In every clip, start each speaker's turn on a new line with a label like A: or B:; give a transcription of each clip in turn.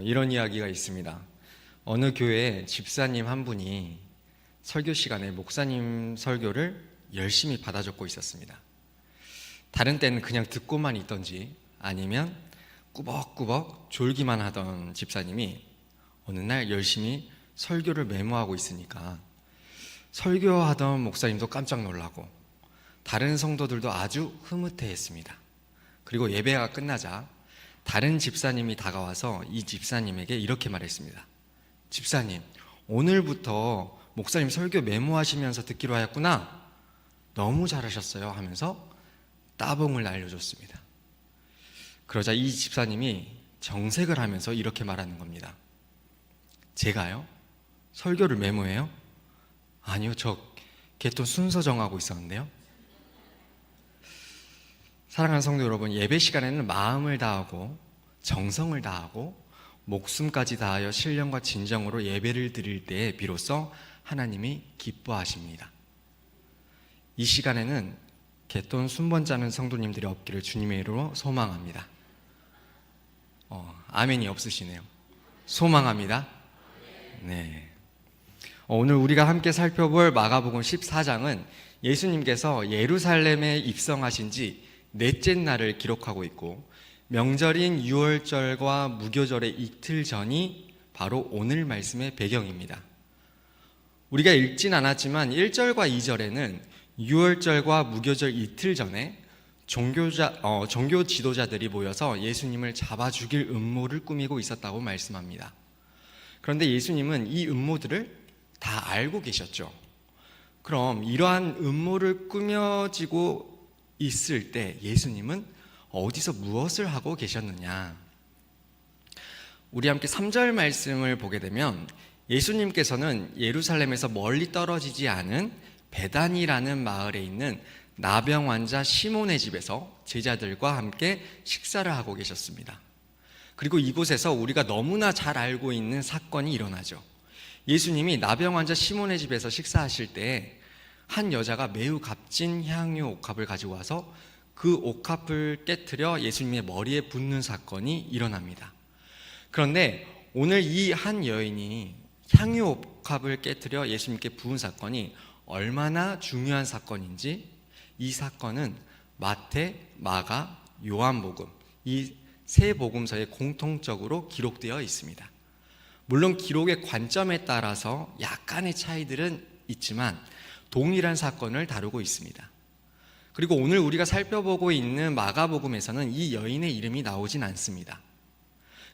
A: 이런 이야기가 있습니다. 어느 교회 집사님 한 분이 설교 시간에 목사님 설교를 열심히 받아 적고 있었습니다. 다른 때는 그냥 듣고만 있던지 아니면 꾸벅꾸벅 졸기만 하던 집사님이 어느 날 열심히 설교를 메모하고 있으니까 설교하던 목사님도 깜짝 놀라고 다른 성도들도 아주 흐뭇해했습니다. 그리고 예배가 끝나자 다른 집사님이 다가와서 이 집사님에게 이렇게 말했습니다. 집사님, 오늘부터 목사님 설교 메모하시면서 듣기로 하였구나. 너무 잘하셨어요 하면서 따봉을 날려줬습니다. 그러자 이 집사님이 정색을 하면서 이렇게 말하는 겁니다. 제가요? 설교를 메모해요? 아니요, 저 개돈 순서 정하고 있었는데요. 사랑하는 성도 여러분, 예배 시간에는 마음을 다하고 정성을 다하고 목숨까지 다하여 신령과 진정으로 예배를 드릴 때에 비로소 하나님이 기뻐하십니다. 이 시간에는 개돈 순번 짜는 성도님들이 없기를 주님의 이름으로 소망합니다. 아멘이 없으시네요. 소망합니다. 네. 오늘 우리가 함께 살펴볼 마가복음 14장은 예수님께서 예루살렘에 입성하신 지 넷째 날을 기록하고 있고 명절인 유월절과 무교절의 이틀 전이 바로 오늘 말씀의 배경입니다. 우리가 읽진 않았지만 1절과 2절에는 유월절과 무교절 이틀 전에 종교 지도자들이 모여서 예수님을 잡아 죽일 음모를 꾸미고 있었다고 말씀합니다. 그런데 예수님은 이 음모들을 다 알고 계셨죠. 그럼 이러한 음모를 꾸며지고 있을 때 예수님은 어디서 무엇을 하고 계셨느냐? 우리 함께 3절 말씀을 보게 되면 예수님께서는 예루살렘에서 멀리 떨어지지 않은 베단이라는 마을에 있는 나병 환자 시몬의 집에서 제자들과 함께 식사를 하고 계셨습니다. 그리고 이곳에서 우리가 너무나 잘 알고 있는 사건이 일어나죠. 예수님이 나병 환자 시몬의 집에서 식사하실 때 한 여자가 매우 값진 향유 옥합을 가지고 와서 그 옥합을 깨트려 예수님의 머리에 붓는 사건이 일어납니다. 그런데 오늘 이 한 여인이 향유 옥합을 깨트려 예수님께 부은 사건이 얼마나 중요한 사건인지 이 사건은 마태, 마가, 요한복음 이 세 복음서에 공통적으로 기록되어 있습니다. 물론 기록의 관점에 따라서 약간의 차이들은 있지만 동일한 사건을 다루고 있습니다. 그리고 오늘 우리가 살펴보고 있는 마가복음에서는 이 여인의 이름이 나오진 않습니다.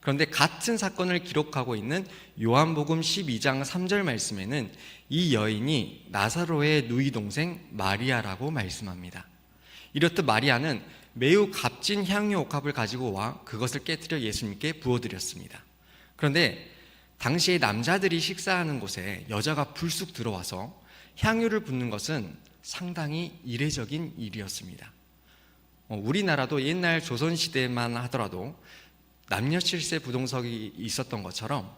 A: 그런데 같은 사건을 기록하고 있는 요한복음 12장 3절 말씀에는 이 여인이 나사로의 누이 동생 마리아라고 말씀합니다. 이렇듯 마리아는 매우 값진 향유 옥합을 가지고 와 그것을 깨트려 예수님께 부어드렸습니다. 그런데 당시에 남자들이 식사하는 곳에 여자가 불쑥 들어와서 향유를 붓는 것은 상당히 이례적인 일이었습니다. 우리나라도 옛날 조선시대만 하더라도 남녀 칠세 부동석이 있었던 것처럼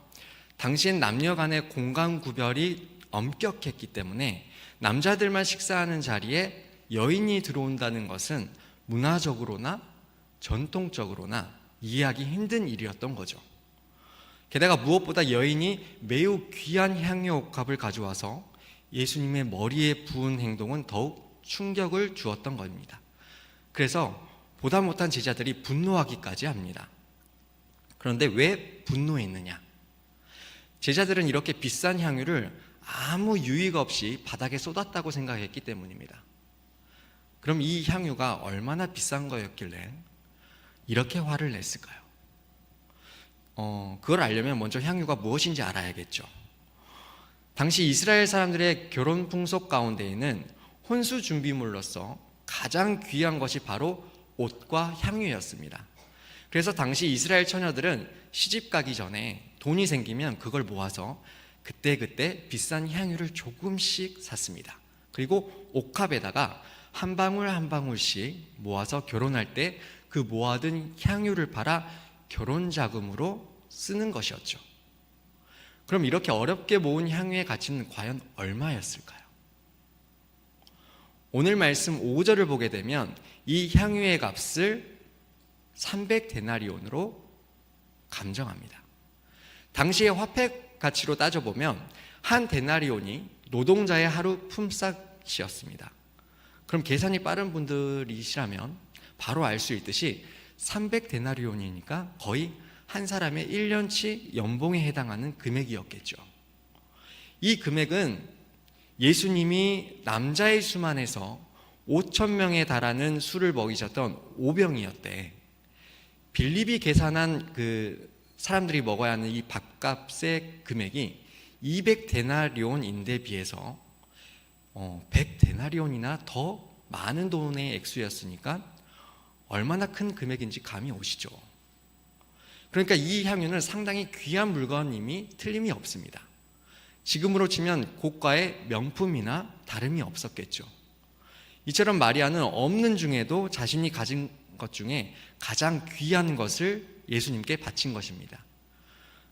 A: 당시엔 남녀 간의 공간 구별이 엄격했기 때문에 남자들만 식사하는 자리에 여인이 들어온다는 것은 문화적으로나 전통적으로나 이해하기 힘든 일이었던 거죠. 게다가 무엇보다 여인이 매우 귀한 향유 옥합을 가져와서 예수님의 머리에 부은 행동은 더욱 충격을 주었던 겁니다. 그래서 보다 못한 제자들이 분노하기까지 합니다. 그런데 왜 분노했느냐? 제자들은 이렇게 비싼 향유를 아무 유익 없이 바닥에 쏟았다고 생각했기 때문입니다. 그럼 이 향유가 얼마나 비싼 거였길래 이렇게 화를 냈을까요? 그걸 알려면 먼저 향유가 무엇인지 알아야겠죠. 당시 이스라엘 사람들의 결혼 풍속 가운데에는 혼수 준비물로서 가장 귀한 것이 바로 옷과 향유였습니다. 그래서 당시 이스라엘 처녀들은 시집 가기 전에 돈이 생기면 그걸 모아서 그때그때 비싼 향유를 조금씩 샀습니다. 그리고 옥합에다가 한 방울 한 방울씩 모아서 결혼할 때 그 모아둔 향유를 팔아 결혼 자금으로 쓰는 것이었죠. 그럼 이렇게 어렵게 모은 향유의 가치는 과연 얼마였을까요? 오늘 말씀 5절을 보게 되면 이 향유의 값을 300데나리온으로 감정합니다. 당시의 화폐 가치로 따져보면 한 데나리온이 노동자의 하루 품삯이었습니다. 그럼 계산이 빠른 분들이시라면 바로 알 수 있듯이 300데나리온이니까 거의 한 사람의 1년치 연봉에 해당하는 금액이었겠죠. 이 금액은 예수님이 남자의 수만 해서 5,000명에 달하는 술을 먹이셨던 오병이었대. 빌립이 계산한 그 사람들이 먹어야 하는 이 밥값의 금액이 200데나리온인데 비해서 100데나리온이나 더 많은 돈의 액수였으니까 얼마나 큰 금액인지 감이 오시죠. 그러니까 이 향유는 상당히 귀한 물건임이 틀림이 없습니다. 지금으로 치면 고가의 명품이나 다름이 없었겠죠. 이처럼 마리아는 없는 중에도 자신이 가진 것 중에 가장 귀한 것을 예수님께 바친 것입니다.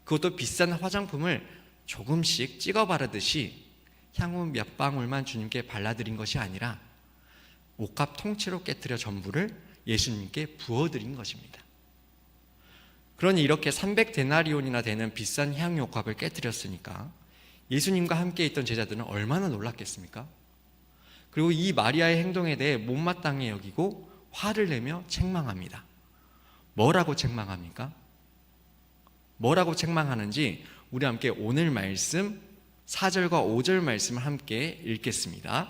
A: 그것도 비싼 화장품을 조금씩 찍어 바르듯이 향후 몇 방울만 주님께 발라드린 것이 아니라 옷값 통째로 깨뜨려 전부를 예수님께 부어드린 것입니다. 그러니 이렇게 300데나리온이나 되는 비싼 향유 옷값을 깨뜨렸으니까 예수님과 함께 있던 제자들은 얼마나 놀랐겠습니까? 그리고 이 마리아의 행동에 대해 못마땅해 여기고 화를 내며 책망합니다. 뭐라고 책망합니까? 뭐라고 책망하는지 우리 함께 오늘 말씀 4절과 5절 말씀을 함께 읽겠습니다.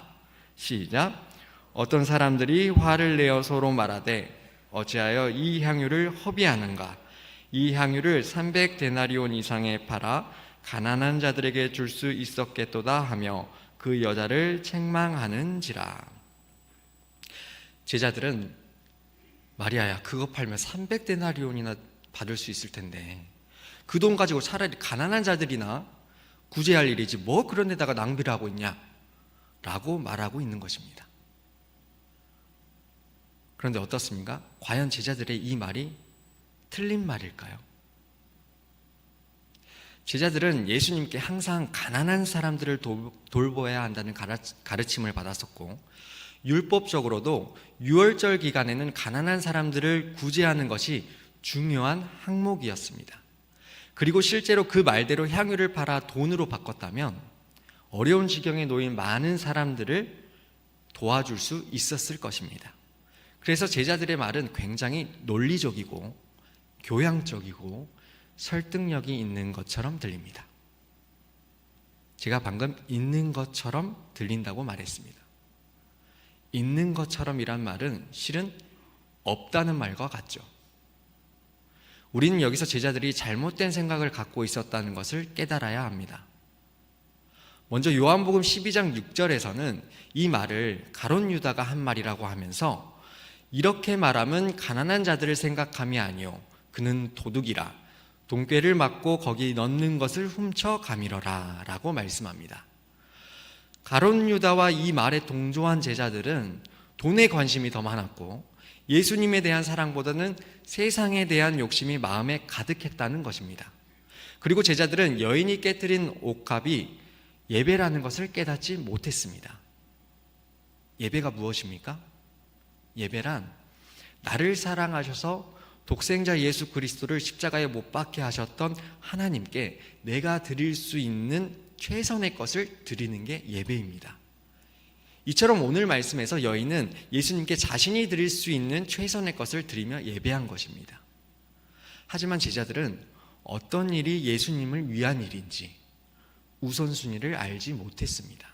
A: 시작. 어떤 사람들이 화를 내어 서로 말하되 어찌하여 이 향유를 허비하는가? 이 향유를 300데나리온 이상에 팔아 가난한 자들에게 줄 수 있었겠도다 하며 그 여자를 책망하는지라. 제자들은 마리아야, 그거 팔면 300데나리온이나 받을 수 있을 텐데 그 돈 가지고 차라리 가난한 자들이나 구제할 일이지 뭐 그런 데다가 낭비를 하고 있냐 라고 말하고 있는 것입니다. 그런데 어떻습니까? 과연 제자들의 이 말이 틀린 말일까요? 제자들은 예수님께 항상 가난한 사람들을 돌보아야 한다는 가르침을 받았었고 율법적으로도 유월절 기간에는 가난한 사람들을 구제하는 것이 중요한 항목이었습니다. 그리고 실제로 그 말대로 향유를 팔아 돈으로 바꿨다면 어려운 지경에 놓인 많은 사람들을 도와줄 수 있었을 것입니다. 그래서 제자들의 말은 굉장히 논리적이고 교양적이고 설득력이 있는 것처럼 들립니다. 제가 방금 있는 것처럼 들린다고 말했습니다. 있는 것처럼이란 말은 실은 없다는 말과 같죠. 우리는 여기서 제자들이 잘못된 생각을 갖고 있었다는 것을 깨달아야 합니다. 먼저 요한복음 12장 6절에서는 이 말을 가룟 유다가 한 말이라고 하면서 이렇게 말하면 가난한 자들을 생각함이 아니요 그는 도둑이라 돈꾀를 맞고 거기 넣는 것을 훔쳐 가밀어라 라고 말씀합니다. 가룟 유다와 이 말에 동조한 제자들은 돈에 관심이 더 많았고 예수님에 대한 사랑보다는 세상에 대한 욕심이 마음에 가득했다는 것입니다. 그리고 제자들은 여인이 깨뜨린 옷값이 예배라는 것을 깨닫지 못했습니다. 예배가 무엇입니까? 예배란 나를 사랑하셔서 독생자 예수 그리스도를 십자가에 못 박게 하셨던 하나님께 내가 드릴 수 있는 최선의 것을 드리는 게 예배입니다. 이처럼 오늘 말씀에서 여인은 예수님께 자신이 드릴 수 있는 최선의 것을 드리며 예배한 것입니다. 하지만 제자들은 어떤 일이 예수님을 위한 일인지 우선순위를 알지 못했습니다.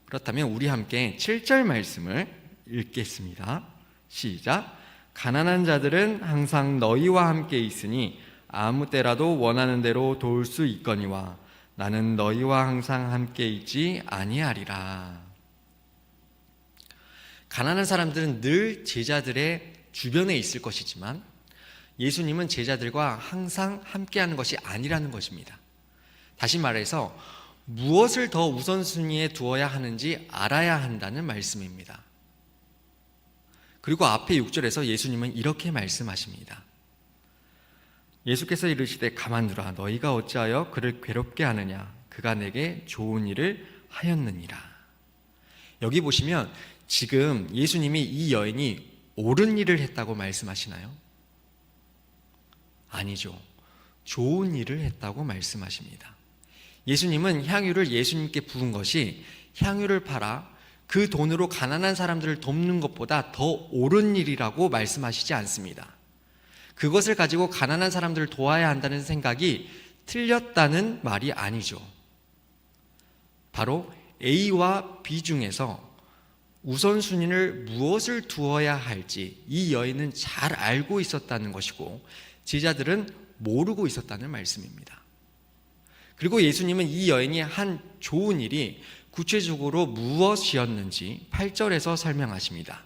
A: 그렇다면 우리 함께 7절 말씀을 읽겠습니다. 시작. 가난한 자들은 항상 너희와 함께 있으니 아무 때라도 원하는 대로 도울 수 있거니와 나는 너희와 항상 함께 있지 아니하리라. 가난한 사람들은 늘 제자들의 주변에 있을 것이지만 예수님은 제자들과 항상 함께하는 것이 아니라는 것입니다. 다시 말해서 무엇을 더 우선순위에 두어야 하는지 알아야 한다는 말씀입니다. 그리고 앞에 6절에서 예수님은 이렇게 말씀하십니다. 예수께서 이르시되 가만두라 너희가 어찌하여 그를 괴롭게 하느냐 그가 내게 좋은 일을 하였느니라. 여기 보시면 지금 예수님이 이 여인이 옳은 일을 했다고 말씀하시나요? 아니죠. 좋은 일을 했다고 말씀하십니다. 예수님은 향유를 예수님께 부은 것이 향유를 팔아 그 돈으로 가난한 사람들을 돕는 것보다 더 옳은 일이라고 말씀하시지 않습니다. 그것을 가지고 가난한 사람들을 도와야 한다는 생각이 틀렸다는 말이 아니죠. 바로 A와 B 중에서 우선순위를 무엇을 두어야 할지 이 여인은 잘 알고 있었다는 것이고 제자들은 모르고 있었다는 말씀입니다. 그리고 예수님은 이 여인이 한 좋은 일이 구체적으로 무엇이었는지 8절에서 설명하십니다.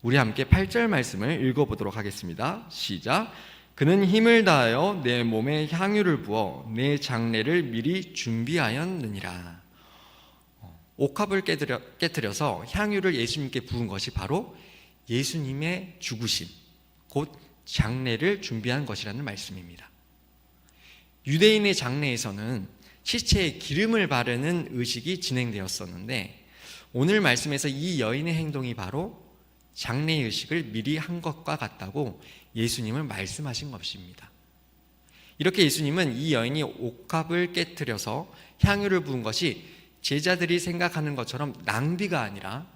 A: 우리 함께 8절 말씀을 읽어보도록 하겠습니다. 시작. 그는 힘을 다하여 내 몸에 향유를 부어 내 장례를 미리 준비하였느니라. 옥합을 깨뜨려서 향유를 예수님께 부은 것이 바로 예수님의 죽으심, 곧 장례를 준비한 것이라는 말씀입니다. 유대인의 장례에서는 시체에 기름을 바르는 의식이 진행되었었는데 오늘 말씀에서 이 여인의 행동이 바로 장례 의식을 미리 한 것과 같다고 예수님은 말씀하신 것입니다. 이렇게 예수님은 이 여인이 옥합을 깨뜨려서 향유를 부은 것이 제자들이 생각하는 것처럼 낭비가 아니라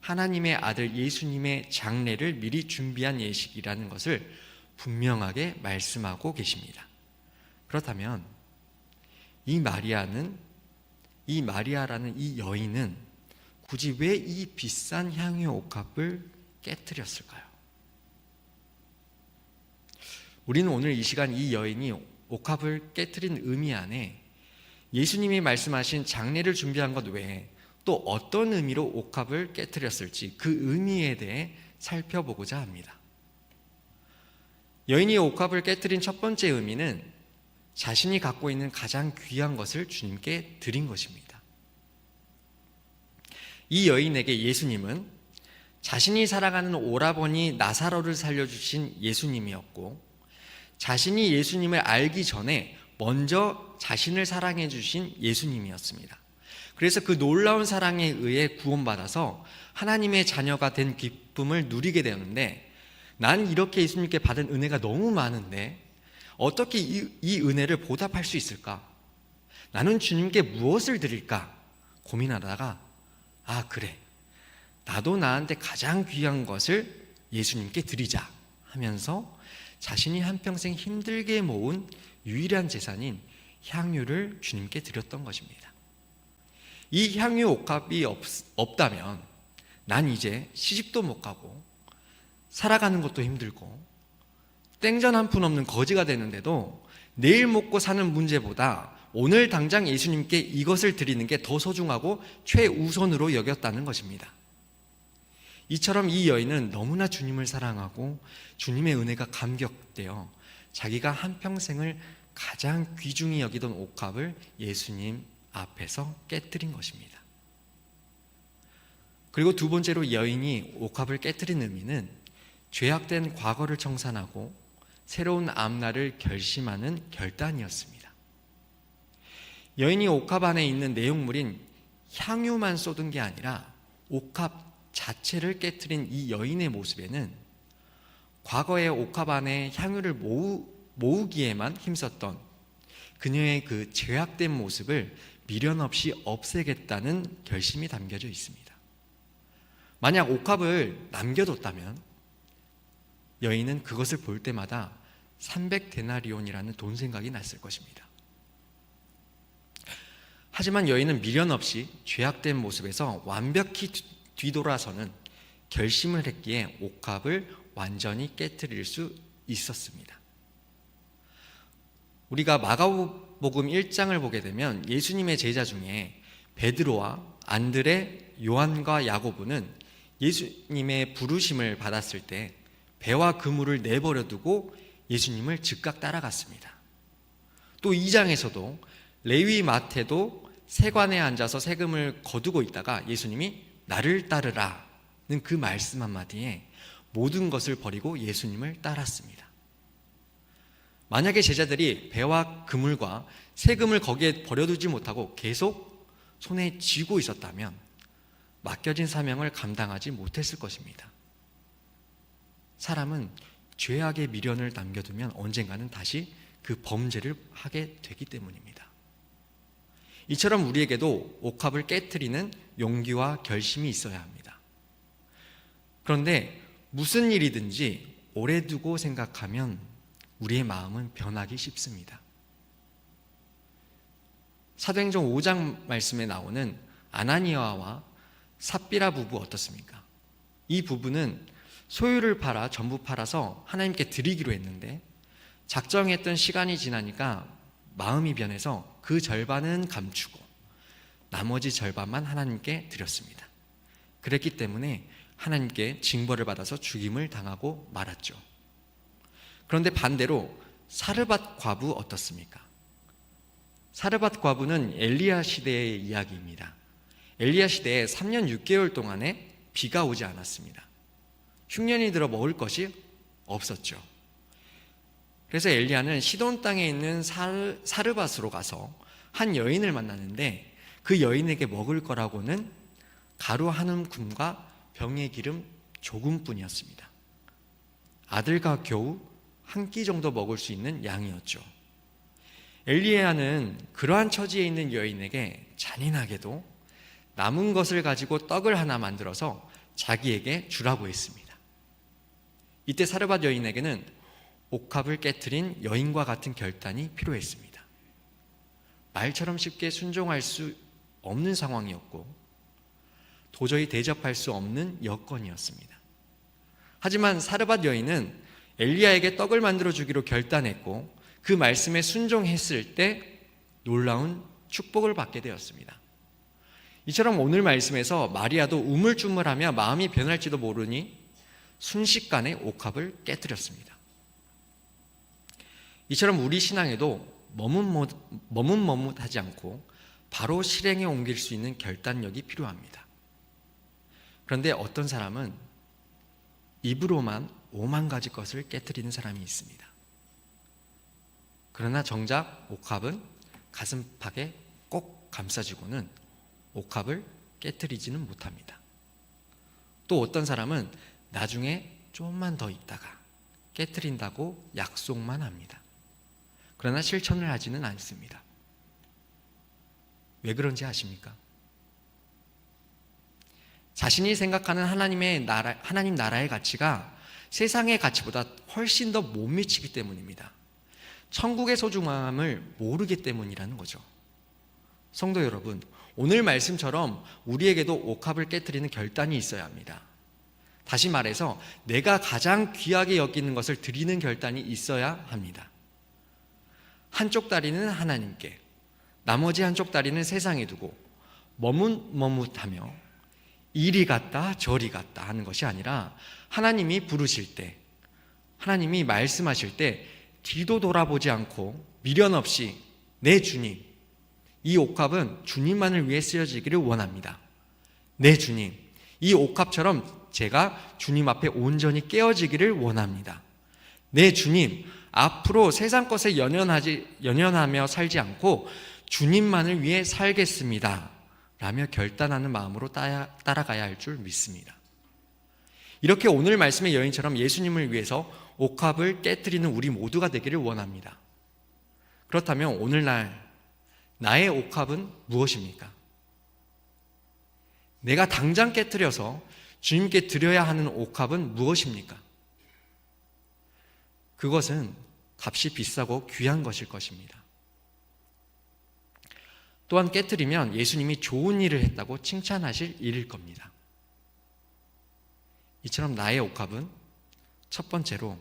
A: 하나님의 아들 예수님의 장례를 미리 준비한 예식이라는 것을 분명하게 말씀하고 계십니다. 그렇다면 이 마리아라는 이 여인은 굳이 왜 이 비싼 향유 옥합을 깨뜨렸을까요? 우리는 오늘 이 시간 이 여인이 옥합을 깨뜨린 의미 안에 예수님이 말씀하신 장례를 준비한 것 외에 또 어떤 의미로 옥합을 깨뜨렸을지 그 의미에 대해 살펴보고자 합니다. 여인이 옥합을 깨뜨린 첫 번째 의미는 자신이 갖고 있는 가장 귀한 것을 주님께 드린 것입니다. 이 여인에게 예수님은 자신이 사랑하는 오라버니 나사로를 살려주신 예수님이었고 자신이 예수님을 알기 전에 먼저 자신을 사랑해 주신 예수님이었습니다. 그래서 그 놀라운 사랑에 의해 구원받아서 하나님의 자녀가 된 기쁨을 누리게 되었는데 난 이렇게 예수님께 받은 은혜가 너무 많은데 어떻게 이 은혜를 보답할 수 있을까? 나는 주님께 무엇을 드릴까? 고민하다가 그래, 나도 나한테 가장 귀한 것을 예수님께 드리자 하면서 자신이 한평생 힘들게 모은 유일한 재산인 향유를 주님께 드렸던 것입니다. 이 향유 옥합이 없다면 난 이제 시집도 못 가고 살아가는 것도 힘들고 땡전 한 푼 없는 거지가 되는데도 내일 먹고 사는 문제보다 오늘 당장 예수님께 이것을 드리는 게 더 소중하고 최우선으로 여겼다는 것입니다. 이처럼 이 여인은 너무나 주님을 사랑하고 주님의 은혜가 감격되어 자기가 한평생을 가장 귀중히 여기던 옥합을 예수님 앞에서 깨뜨린 것입니다. 그리고 두 번째로 여인이 옥합을 깨뜨린 의미는 죄악된 과거를 청산하고 새로운 앞날을 결심하는 결단이었습니다. 여인이 옥합 안에 있는 내용물인 향유만 쏟은 게 아니라 옥합 자체를 깨뜨린 이 여인의 모습에는 과거의 옥합 안에 향유를 모으기에만 힘썼던 그녀의 그 죄악된 모습을 미련 없이 없애겠다는 결심이 담겨져 있습니다. 만약 옥합을 남겨뒀다면 여인은 그것을 볼 때마다 300데나리온이라는 돈 생각이 났을 것입니다. 하지만 여인은 미련 없이 죄악된 모습에서 완벽히 뒤돌아서는 결심을 했기에 옥합을 완전히 깨뜨릴 수 있었습니다. 우리가 마가복음 1장을 보게 되면 예수님의 제자 중에 베드로와 안드레, 요한과 야고보는 예수님의 부르심을 받았을 때 배와 그물을 내버려 두고 예수님을 즉각 따라갔습니다. 또 2장에서도 레위 마태도 세관에 앉아서 세금을 거두고 있다가 예수님이 나를 따르라는 그 말씀 한마디에 모든 것을 버리고 예수님을 따랐습니다. 만약에 제자들이 배와 그물과 세금을 거기에 버려두지 못하고 계속 손에 쥐고 있었다면 맡겨진 사명을 감당하지 못했을 것입니다. 사람은 죄악의 미련을 남겨두면 언젠가는 다시 그 범죄를 하게 되기 때문입니다. 이처럼 우리에게도 옥합을 깨트리는 용기와 결심이 있어야 합니다. 그런데 무슨 일이든지 오래 두고 생각하면 우리의 마음은 변하기 쉽습니다. 사도행전 5장 말씀에 나오는 아나니아와 삽비라 부부 어떻습니까? 이 부부는 소유를 팔아 전부 팔아서 하나님께 드리기로 했는데 작정했던 시간이 지나니까 마음이 변해서 그 절반은 감추고 나머지 절반만 하나님께 드렸습니다. 그랬기 때문에 하나님께 징벌을 받아서 죽임을 당하고 말았죠. 그런데 반대로 사르밧 과부 어떻습니까? 사르밧 과부는 엘리야 시대의 이야기입니다. 엘리야 시대에 3년 6개월 동안에 비가 오지 않았습니다. 흉년이 들어 먹을 것이 없었죠. 그래서 엘리야는 시돈 땅에 있는 사르밧으로 가서 한 여인을 만났는데 그 여인에게 먹을 거라고는 가루 한 움큼과 병의 기름 조금뿐이었습니다. 아들과 겨우 한 끼 정도 먹을 수 있는 양이었죠. 엘리야는 그러한 처지에 있는 여인에게 잔인하게도 남은 것을 가지고 떡을 하나 만들어서 자기에게 주라고 했습니다. 이때 사르밧 여인에게는 옥합을 깨트린 여인과 같은 결단이 필요했습니다. 말처럼 쉽게 순종할 수 없는 상황이었고 도저히 대접할 수 없는 여건이었습니다. 하지만 사르밧 여인은 엘리야에게 떡을 만들어 주기로 결단했고 그 말씀에 순종했을 때 놀라운 축복을 받게 되었습니다. 이처럼 오늘 말씀에서 마리아도 우물쭈물하며 마음이 변할지도 모르니 순식간에 옥합을 깨뜨렸습니다. 이처럼 우리 신앙에도 머뭇머뭇하지 않고 바로 실행에 옮길 수 있는 결단력이 필요합니다. 그런데 어떤 사람은 입으로만 5만 가지 것을 깨트리는 사람이 있습니다. 그러나 정작 옥합은 가슴팍에 꼭 감싸지고는 옥합을 깨트리지는 못합니다. 또 어떤 사람은 나중에 조금만 더 있다가 깨트린다고 약속만 합니다. 그러나 실천을 하지는 않습니다. 왜 그런지 아십니까? 자신이 생각하는 하나님 나라의 가치가 세상의 가치보다 훨씬 더 못 미치기 때문입니다. 천국의 소중함을 모르기 때문이라는 거죠. 성도 여러분, 오늘 말씀처럼 우리에게도 옥합을 깨트리는 결단이 있어야 합니다. 다시 말해서 내가 가장 귀하게 여기는 것을 드리는 결단이 있어야 합니다. 한쪽 다리는 하나님께, 나머지 한쪽 다리는 세상에 두고 머뭇머뭇하며 이리 갔다 저리 갔다 하는 것이 아니라 하나님이 부르실 때, 하나님이 말씀하실 때 뒤도 돌아보지 않고 미련 없이 내 주님, 이 옥합은 주님만을 위해 쓰여지기를 원합니다. 내 주님, 이 옥합처럼 제가 주님 앞에 온전히 깨어지기를 원합니다. 내 주님, 앞으로 세상 것에 연연하며 살지 않고 주님만을 위해 살겠습니다 라며 결단하는 마음으로 따라가야 할 줄 믿습니다. 이렇게 오늘 말씀의 여인처럼 예수님을 위해서 옥합을 깨트리는 우리 모두가 되기를 원합니다. 그렇다면 오늘날 나의 옥합은 무엇입니까? 내가 당장 깨트려서 주님께 드려야 하는 옥합은 무엇입니까? 그것은 값이 비싸고 귀한 것일 것입니다. 또한 깨트리면 예수님이 좋은 일을 했다고 칭찬하실 일일 겁니다. 이처럼 나의 옥합은 첫 번째로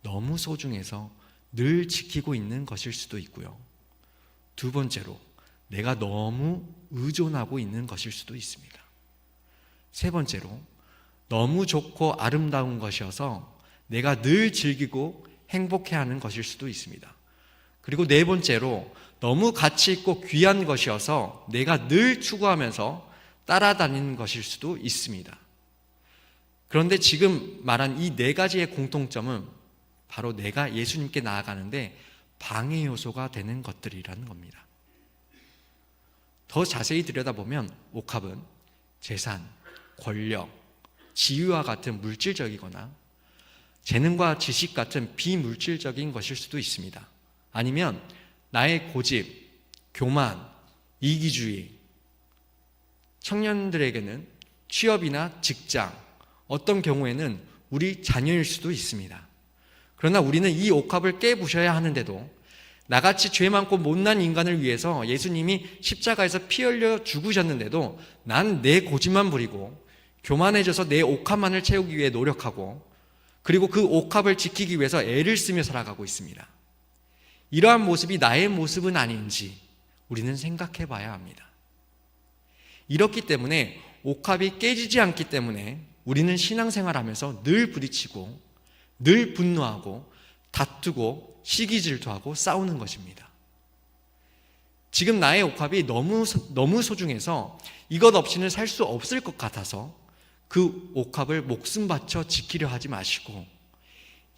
A: 너무 소중해서 늘 지키고 있는 것일 수도 있고요. 두 번째로 내가 너무 의존하고 있는 것일 수도 있습니다. 세 번째로 너무 좋고 아름다운 것이어서 내가 늘 즐기고 행복해하는 것일 수도 있습니다. 그리고 네 번째로 너무 가치 있고 귀한 것이어서 내가 늘 추구하면서 따라다니는 것일 수도 있습니다. 그런데 지금 말한 이 네 가지의 공통점은 바로 내가 예수님께 나아가는데 방해 요소가 되는 것들이라는 겁니다. 더 자세히 들여다보면 옥합은 재산, 권력, 지위와 같은 물질적이거나 재능과 지식 같은 비물질적인 것일 수도 있습니다. 아니면 나의 고집, 교만, 이기주의, 청년들에게는 취업이나 직장, 어떤 경우에는 우리 자녀일 수도 있습니다. 그러나 우리는 이 옥합을 깨부셔야 하는데도 나같이 죄 많고 못난 인간을 위해서 예수님이 십자가에서 피 흘려 죽으셨는데도 난 내 고집만 부리고 교만해져서 내 옥합만을 채우기 위해 노력하고 그리고 그 옥합을 지키기 위해서 애를 쓰며 살아가고 있습니다. 이러한 모습이 나의 모습은 아닌지 우리는 생각해 봐야 합니다. 이렇기 때문에 옥합이 깨지지 않기 때문에 우리는 신앙생활하면서 늘 부딪히고 늘 분노하고 다투고 시기질투하고 싸우는 것입니다. 지금 나의 옥합이 너무 소중해서 이것 없이는 살 수 없을 것 같아서 그 옥합을 목숨 바쳐 지키려 하지 마시고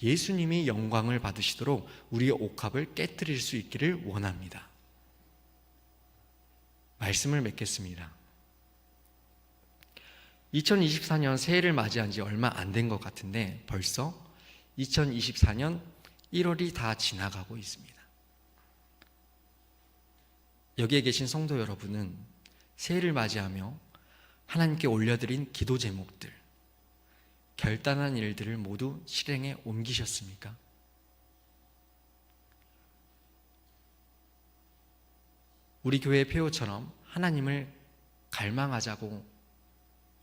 A: 예수님이 영광을 받으시도록 우리의 옥합을 깨뜨릴 수 있기를 원합니다. 말씀을 맺겠습니다. 2024년 새해를 맞이한 지 얼마 안 된 것 같은데 벌써 2024년 1월이 다 지나가고 있습니다. 여기에 계신 성도 여러분은 새해를 맞이하며 하나님께 올려드린 기도 제목들, 결단한 일들을 모두 실행에 옮기셨습니까? 우리 교회 폐호처럼 하나님을 갈망하자고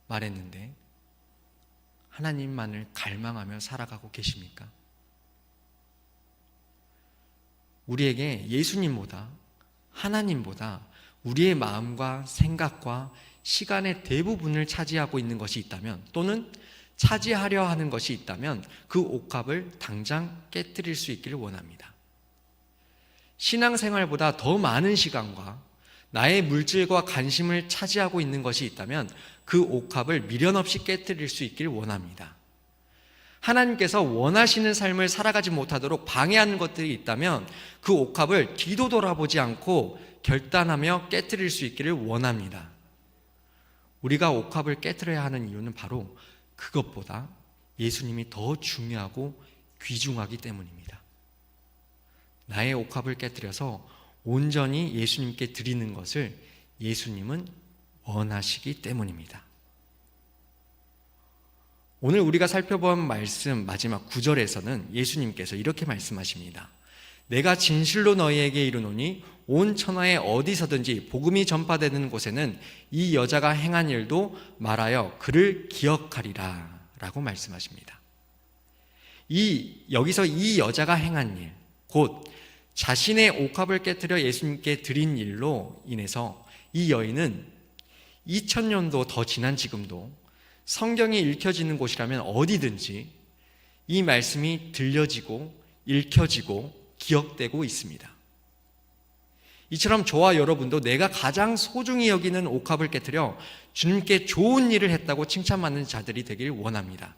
A: 말했는데 하나님만을 갈망하며 살아가고 계십니까? 우리에게 예수님보다 하나님보다 우리의 마음과 생각과 시간의 대부분을 차지하고 있는 것이 있다면 또는 차지하려 하는 것이 있다면 그 옥합을 당장 깨뜨릴 수 있기를 원합니다. 신앙생활보다 더 많은 시간과 나의 물질과 관심을 차지하고 있는 것이 있다면 그 옥합을 미련 없이 깨뜨릴 수 있기를 원합니다. 하나님께서 원하시는 삶을 살아가지 못하도록 방해하는 것들이 있다면 그 옥합을 뒤도 돌아보지 않고 결단하며 깨뜨릴 수 있기를 원합니다. 우리가 옥합을 깨뜨려야 하는 이유는 바로 그것보다 예수님이 더 중요하고 귀중하기 때문입니다. 나의 옥합을 깨뜨려서 온전히 예수님께 드리는 것을 예수님은 원하시기 때문입니다. 오늘 우리가 살펴본 말씀 마지막 9절에서는 예수님께서 이렇게 말씀하십니다. 내가 진실로 너희에게 이르노니 온 천하에 어디서든지 복음이 전파되는 곳에는 이 여자가 행한 일도 말하여 그를 기억하리라 라고 말씀하십니다. 여기서 이 여자가 행한 일, 곧 자신의 옥합을 깨뜨려 예수님께 드린 일로 인해서 이 여인은 2000년도 더 지난 지금도 성경이 읽혀지는 곳이라면 어디든지 이 말씀이 들려지고 읽혀지고 기억되고 있습니다. 이처럼 저와 여러분도 내가 가장 소중히 여기는 옥합을 깨뜨려 주님께 좋은 일을 했다고 칭찬받는 자들이 되길 원합니다.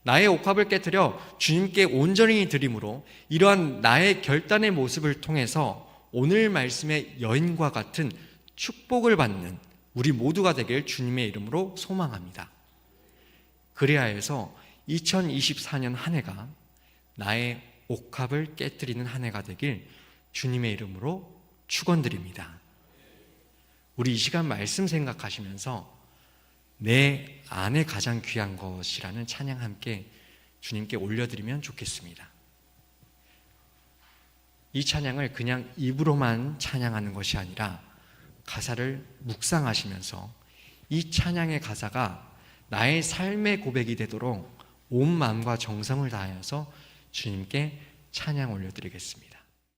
A: 나의 옥합을 깨뜨려 주님께 온전히 드림으로 이러한 나의 결단의 모습을 통해서 오늘 말씀의 여인과 같은 축복을 받는 우리 모두가 되길 주님의 이름으로 소망합니다. 그래야 해서 2024년 한 해가 나의 옥합을 깨뜨리는 한 해가 되길 주님의 이름으로 축원드립니다. 우리 이 시간 말씀 생각하시면서 내 안에 가장 귀한 것이라는 찬양 함께 주님께 올려드리면 좋겠습니다. 이 찬양을 그냥 입으로만 찬양하는 것이 아니라 가사를 묵상하시면서 이 찬양의 가사가 나의 삶의 고백이 되도록 온 마음과 정성을 다하여서 주님께 찬양 올려드리겠습니다.